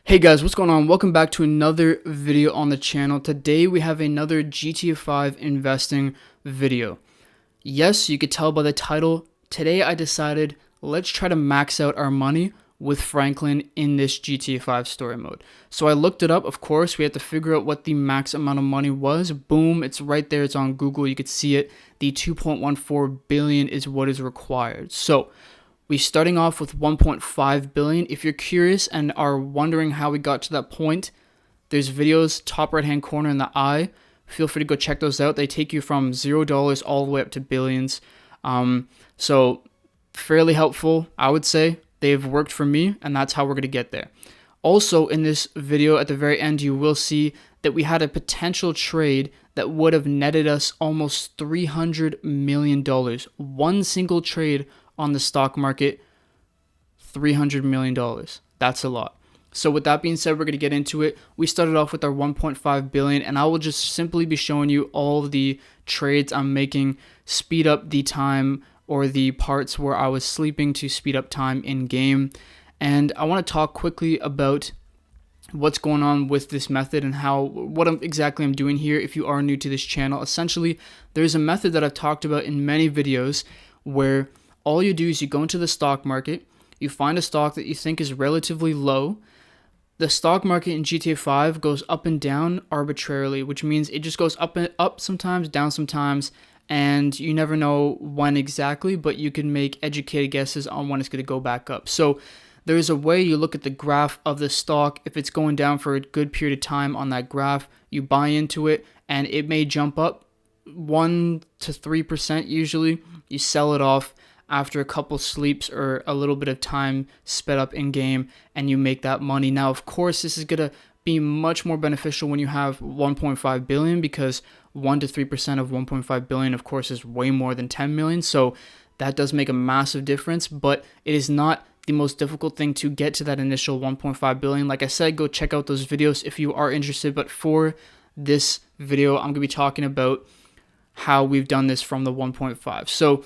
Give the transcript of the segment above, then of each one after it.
Hey guys, what's going on? Welcome back to another video on the channel. Today we have another GTA 5 investing video. Yes, you could tell by the title. Today I decided let's try to max out our money with Franklin in this GTA 5 story mode. So I looked it up. Of course, we had to figure out what the max amount of money was. Boom, it's right there. It's on Google. You could see it. The 2.14 billion is what is required. So we're starting off with 1.5 billion. If you're curious and are wondering how we got to that point, there's videos top right hand corner in the eye. Feel free to go check those out. They take you from $0 all the way up to billions. So fairly helpful, I would say. They've worked for me, and that's how we're going to get there. Also, in this video at the very end, you will see that we had a potential trade that would have netted us almost $300 million. One single trade on the stock market, $300 million. That's a lot. So with that being said, we're going to get into it. We started off with our 1.5 billion, and I will just simply be showing you all of the trades I'm making, speed up the time or the parts where I was sleeping to speed up time in game. And I want to talk quickly about what's going on with this method and what exactly I'm doing here. If you are new to this channel, essentially there's a method that I've talked about in many videos where all you do is you go into the stock market, you find a stock that you think is relatively low. The stock market in GTA 5 goes up and down arbitrarily, which means it just goes up and up sometimes, down sometimes, and you never know when exactly, but you can make educated guesses on when it's going to go back up. So there's a way you look at the graph of the stock. If it's going down for a good period of time on that graph, you buy into it, and it may jump up 1 to 3% usually. You sell it off after a couple sleeps or a little bit of time sped up in game, and you make that money. Now, of course, this is going to be much more beneficial when you have 1.5 billion, because 1 to 3% of 1.5 billion, of course, is way more than 10 million. So that does make a massive difference, but it is not the most difficult thing to get to that initial 1.5 billion. Like I said, go check out those videos if you are interested. But for this video, I'm going to be talking about how we've done this from the 1.5. So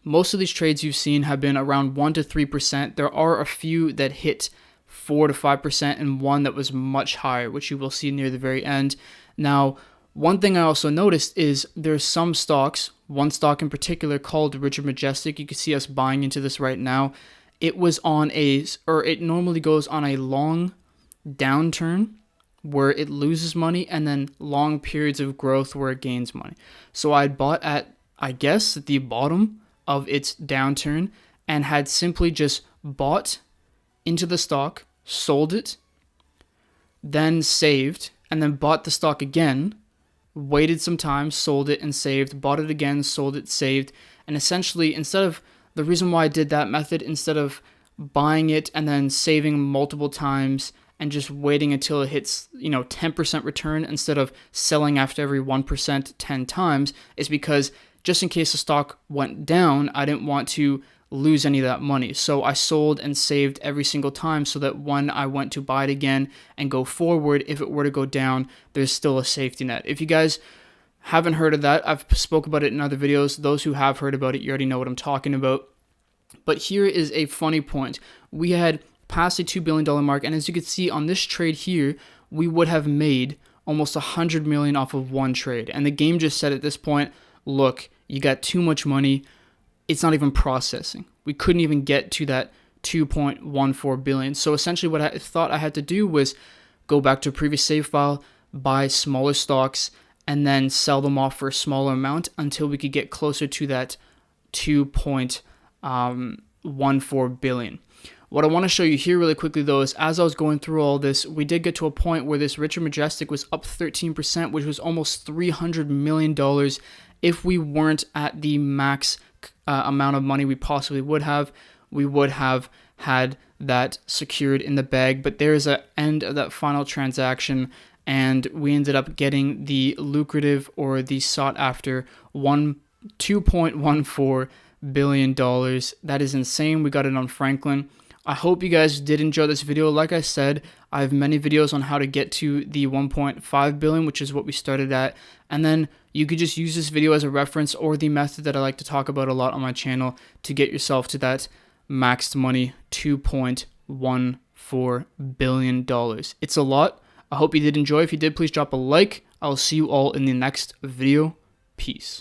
most of these trades you've seen have been around 1 to 3%. There are a few that hit 4 to 5% and one that was much higher, which you will see near the very end. Now, one thing I also noticed is there's some stocks, one stock in particular called Richard Majestic. You can see us buying into this right now. It normally goes on a long downturn where it loses money, and then long periods of growth where it gains money. So I bought at, I guess, the bottom of its downturn and had simply just bought into the stock, sold it, then saved, and then bought the stock again, waited some time, sold it and saved, bought it again, sold it, saved. And essentially, the reason why I did that method, instead of buying it and then saving multiple times and just waiting until it hits 10% return instead of selling after every 1% 10 times, is because just in case the stock went down, I didn't want to lose any of that money. So I sold and saved every single time, so that when I went to buy it again and go forward, if it were to go down, there's still a safety net. If you guys haven't heard of that, I've spoke about it in other videos. Those who have heard about it, you already know what I'm talking about. But here is a funny point. We had passed a $2 billion mark, and as you can see on this trade here, we would have made almost $100 million off of one trade. And the game just said at this point, look, you got too much money. It's not even processing. We couldn't even get to that 2.14 billion. So essentially what I thought I had to do was go back to a previous save file, buy smaller stocks, and then sell them off for a smaller amount until we could get closer to that 2.14 billion. What I want to show you here really quickly, though, is as I was going through all this, we did get to a point where this Richard Majestic was up 13%, which was almost $300 million. If we weren't at the max amount of money we possibly would have, we would have had that secured in the bag. But there's an end of that final transaction, and we ended up getting the lucrative or the sought after $2.14 billion. That is insane. We got it on Franklin. I hope you guys did enjoy this video. Like I said, I have many videos on how to get to the 1.5 billion, which is what we started at. And then you could just use this video as a reference, or the method that I like to talk about a lot on my channel, to get yourself to that maxed money 2.14 $4 billion. It's a lot. I hope you did enjoy. If you did, please drop a like. I'll see you all in the next video. Peace.